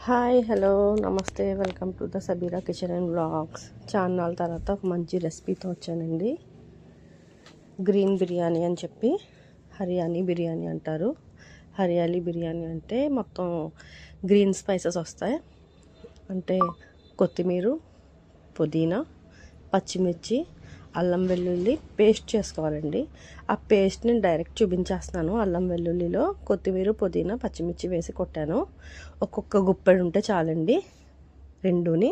Hi hello నమస్తే welcome to the Sabira kitchen and vlogs. చాన్నాళ్ళ తర్వాత ఒక మంచి రెసిపీతో వచ్చానండి. గ్రీన్ బిర్యానీ అని చెప్పి హర్యానీ బిర్యానీ అంటారు. హర్యాలీ బిర్యానీ అంటే మొత్తం గ్రీన్ స్పైసెస్ వస్తాయి. అంటే కొత్తిమీర, పుదీనా, పచ్చిమిర్చి, అల్లం వెల్లుల్లి పేస్ట్ చేసుకోవాలండి. ఆ పేస్ట్ని డైరెక్ట్ చూపించేస్తున్నాను. అల్లం వెల్లుల్లిలో కొత్తిమీర, పుదీనా, పచ్చిమిర్చి వేసి కొట్టాను. ఒక్కొక్క గుప్పెడు ఉంటే చాలండి. రెండుని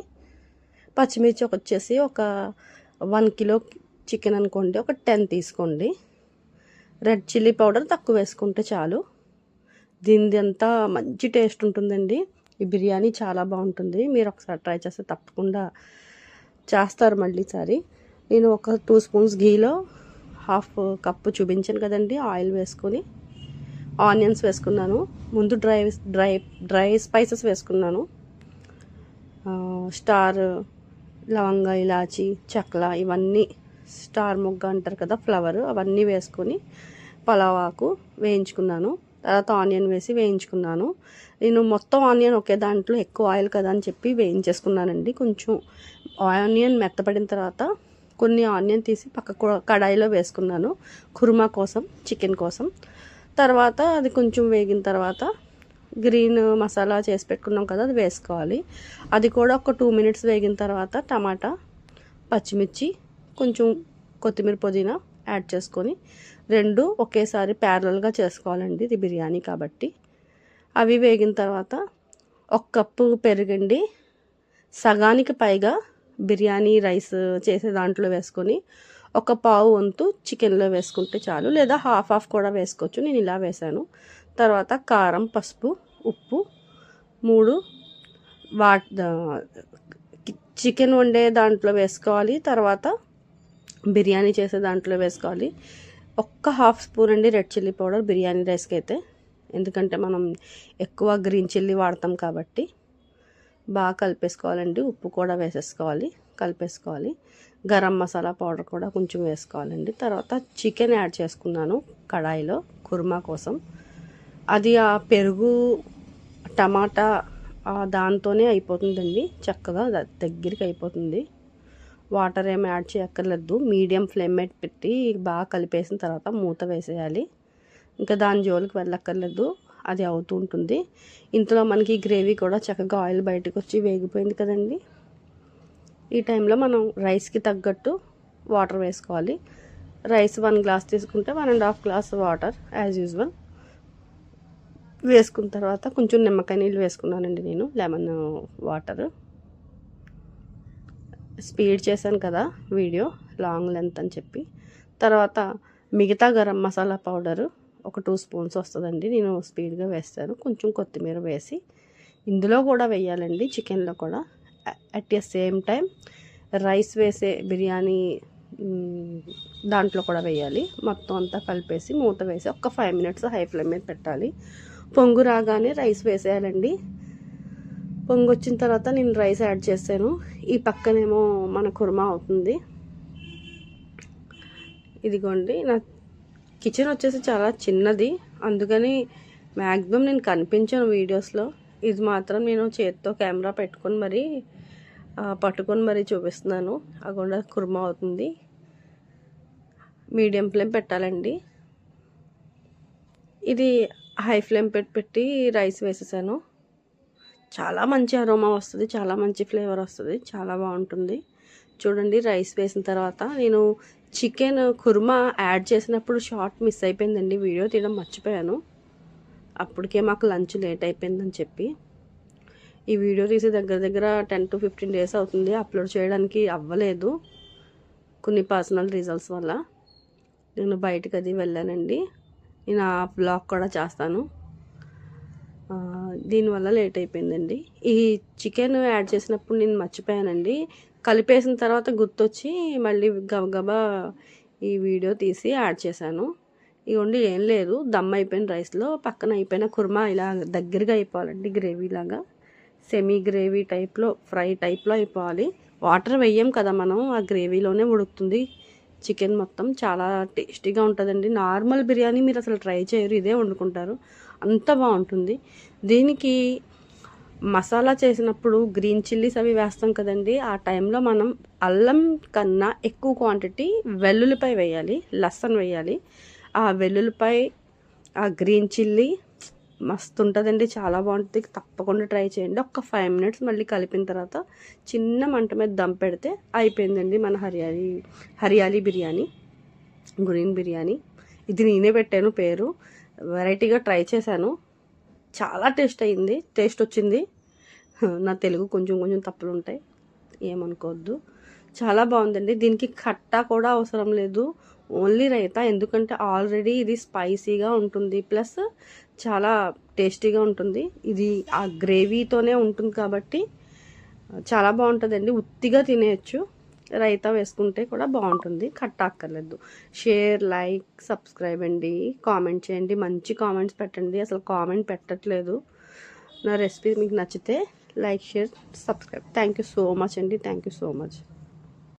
పచ్చిమిర్చి వచ్చేసి ఒక 1 కిలో చికెన్ అనుకోండి, ఒక 10 తీసుకోండి. రెడ్ చిల్లీ పౌడర్ తక్కువ వేసుకుంటే చాలు. దీనిది అంతా మంచి టేస్ట్ ఉంటుందండి. ఈ బిర్యానీ చాలా బాగుంటుంది. మీరు ఒకసారి ట్రై చేస్తే తప్పకుండా చేస్తారు మళ్ళీసారి. నేను ఒక 2 స్పూన్స్ ఘీలో 1/2 కప్పు చూపించాను కదండి, ఆయిల్ వేసుకొని ఆనియన్స్ వేసుకున్నాను. ముందు డ్రై స్పైసెస్ వేసుకున్నాను. స్టార్, లవంగ, ఇలాచి, చెక్కల, ఇవన్నీ స్టార్ మొగ్గ అంటారు కదా, ఫ్లవర్, అవన్నీ వేసుకొని పలావ్ ఆకు వేయించుకున్నాను. తర్వాత ఆనియన్ వేసి వేయించుకున్నాను. నేను మొత్తం ఆనియన్ ఒకే దాంట్లో ఎక్కువ ఆయిల్ కదా అని చెప్పి వేయించేసుకున్నానండి. కొంచెం ఆనియన్ మెత్తపడిన తర్వాత కొన్ని ఆనియన్ తీసి పక్క కడాయిలో వేసుకున్నాను, కుర్మా కోసం, చికెన్ కోసం. తర్వాత అది కొంచెం వేగిన తర్వాత గ్రీన్ మసాలా చేసి పెట్టుకున్నాం కదా, అది వేసుకోవాలి. అది కూడా ఒక 2 మినిట్స్ వేగిన తర్వాత టమాటా, పచ్చిమిర్చి, కొంచెం కొత్తిమీర, పుదీనా యాడ్ చేసుకొని రెండు ఒకేసారి ప్యారలల్గా చేసుకోవాలండి. ఇది బిర్యానీ కాబట్టి. అవి వేగిన తర్వాత 1 కప్పు పెరుగండి, సగానికి పైగా బిర్యానీ రైస్ చేసే దాంట్లో వేసుకొని 1/4 వంతు చికెన్లో వేసుకుంటే చాలు, లేదా హాఫ్ కూడా వేసుకోవచ్చు. నేను ఇలా వేసాను. తర్వాత కారం, పసుపు, ఉప్పు 3 చికెన్ వండే దాంట్లో వేసుకోవాలి. తర్వాత బిర్యానీ చేసే దాంట్లో వేసుకోవాలి. 1/2 స్పూన్ అండి రెడ్ చిల్లీ పౌడర్ బిర్యానీ రైస్కి అయితే, ఎందుకంటే మనం ఎక్కువ గ్రీన్ చిల్లీ వాడతాం కాబట్టి. బాగా కలిపేసుకోవాలండి. ఉప్పు కూడా వేసేసుకోవాలి, కలిపేసుకోవాలి. గరం మసాలా పౌడర్ కూడా కొంచెం వేసుకోవాలండి. తర్వాత చికెన్ యాడ్ చేసుకున్నాను కడాయిలో కుర్మా కోసం. అది ఆ పెరుగు, టమాటా దాంతోనే అయిపోతుందండి. చక్కగా దగ్గరికి అయిపోతుంది. వాటర్ ఏమి యాడ్ చేయక్కర్లేదు. మీడియం ఫ్లేమ్ మీద పెట్టి బాగా కలిపేసిన తర్వాత మూత వేసేయాలి. ఇంకా దాని జోలికి వెళ్ళక్కర్లేదు, అది అవుతూ ఉంటుంది. ఇంతలో మనకి గ్రేవీ కూడా చక్కగా ఆయిల్ బయటకు వచ్చి వేగిపోయింది కదండి. ఈ టైంలో మనం రైస్కి తగ్గట్టు వాటర్ వేసుకోవాలి. రైస్ 1 గ్లాస్ తీసుకుంటే 1.5 గ్లాస్ వాటర్ యాజ్ యూజువల్ వేసుకున్న తర్వాత కొంచెం నిమ్మకాయ నీళ్ళు వేసుకున్నానండి నేను, లెమన్ వాటర్. స్పీడ్ చేశాను కదా వీడియో, లాంగ్ లెంత్ అని చెప్పి. తర్వాత మిగతా గరం మసాలా పౌడరు ఒక 2 స్పూన్స్ వస్తుందండి, నేను స్పీడ్గా వేస్తాను. కొంచెం కొత్తిమీర వేసి ఇందులో కూడా వేయాలండి, చికెన్లో కూడా. At the same time rice వేసే బిర్యానీ దాంట్లో కూడా వేయాలి. మొత్తం అంతా కలిపేసి మూత వేసి ఒక 5 మినిట్స్ హై ఫ్లేమ్ మీద పెట్టాలి. పొంగు రాగానే రైస్ వేసేయాలండి. పొంగు వచ్చిన తర్వాత నేను రైస్ యాడ్ చేశాను. ఈ పక్కనేమో మన కుర్మా అవుతుంది. ఇదిగోండి, నా కిచెన్ వచ్చేసి చాలా చిన్నది, అందుకని మ్యాక్సిమం నేను కనిపించాను వీడియోస్లో. ఇది మాత్రం నేను చేతితో కెమెరా పెట్టుకొని మరీ పట్టుకొని మరీ చూపిస్తున్నాను. అగోండా కుర్మా అవుతుంది. మీడియం ఫ్లేమ్ పెట్టాలండి. ఇది హై ఫ్లేమ్ పెట్టి రైస్ వేసేసాను. చాలా మంచి అరోమా వస్తుంది, చాలా మంచి ఫ్లేవర్ వస్తుంది, చాలా బాగుంటుంది. చూడండి, రైస్ వేసిన తర్వాత నేను చికెన్ కుర్మా యాడ్ చేసినప్పుడు షార్ట్ మిస్ అయిపోయిందండి, వీడియో తీయడం మర్చిపోయాను. అప్పటికే మాకు లంచ్ లేట్ అయిపోయిందని చెప్పి ఈ వీడియో తీసి దగ్గర 10 to 15 డేస్ అవుతుంది. అప్లోడ్ చేయడానికి అవ్వలేదు, కొన్ని పర్సనల్ రీజన్స్ వల్ల. నేను బయటకు అది వెళ్ళానండి. నేను ఆ బ్లాగ్ కూడా చేస్తాను. దీనివల్ల లేట్ అయిపోయిందండి. ఈ చికెన్ యాడ్ చేసినప్పుడు నేను మర్చిపోయానండి. కలిపేసిన తర్వాత గుర్తొచ్చి మళ్ళీ గబగబా ఈ వీడియో తీసి యాడ్ చేశాను. ఇవ్వండి, ఏం లేదు, దమ్ అయిపోయిన రైస్లో పక్కన అయిపోయిన కుర్మా ఇలా దగ్గరగా అయిపోవాలండి. గ్రేవీలాగా, సెమీ గ్రేవీ టైప్లో, ఫ్రై టైప్లో అయిపోవాలి. వాటర్ వేయం కదా మనం, ఆ గ్రేవీలోనే ఉడుకుతుంది చికెన్ మొత్తం. చాలా టేస్టీగా ఉంటుందండి. నార్మల్ బిర్యానీ మీరు అసలు ట్రై చేయరు, ఇదే వండుకుంటారు, అంత బాగుంటుంది. దీనికి మసాలా చేసినప్పుడు గ్రీన్ చిల్లీస్ అవి వేస్తాం కదండి, ఆ టైంలో మనం అల్లం కన్నా ఎక్కువ క్వాంటిటీ వెల్లుల్లిపాయ వేయాలి, లస్సన్ వేయాలి. ఆ వెల్లుల్లిపాయ, ఆ గ్రీన్ చిల్లీ మస్తు ఉంటుందండి, చాలా బాగుంటుంది. తప్పకుండా ట్రై చేయండి. ఒక 5 మినిట్స్ మళ్ళీ కలిపిన తర్వాత చిన్న మంట మీద దమ్ పెడితే అయిపోయిందండి మన హరియాలీ బిర్యానీ, గ్రీన్ బిర్యానీ. ఇది నేనే పెట్టాను పేరు, వెరైటీగా ట్రై చేశాను, చాలా టేస్ట్ వచ్చింది. నా తెలుగు కొంచెం కొంచెం తప్పులు ఉంటాయి, ఏమనుకోవద్దు. చాలా బాగుందండి. దీనికి ఖట్టా కూడా అవసరం లేదు, ఓన్లీ రైతా. ఎందుకంటే ఆల్రెడీ ఇది స్పైసీగా ఉంటుంది, ప్లస్ చాలా టేస్టీగా ఉంటుంది. ఇది ఆ గ్రేవీతోనే ఉంటుంది కాబట్టి చాలా బాగుంటుందండి. ఉత్తిగా తినేయచ్చు, రైతా వేసుకుంటే కూడా బాగుంటుంది, ఖట్టా అక్కర్లేదు. షేర్, లైక్, సబ్స్క్రైబ్ అండి. కామెంట్ చేయండి, మంచి కామెంట్స్ పెట్టండి. అసలు కామెంట్ పెట్టట్లేదు. నా రెసిపీ మీకు నచ్చితే like, share, subscribe. Thank you so much అండి, థ్యాంక్ యూ సో మచ్.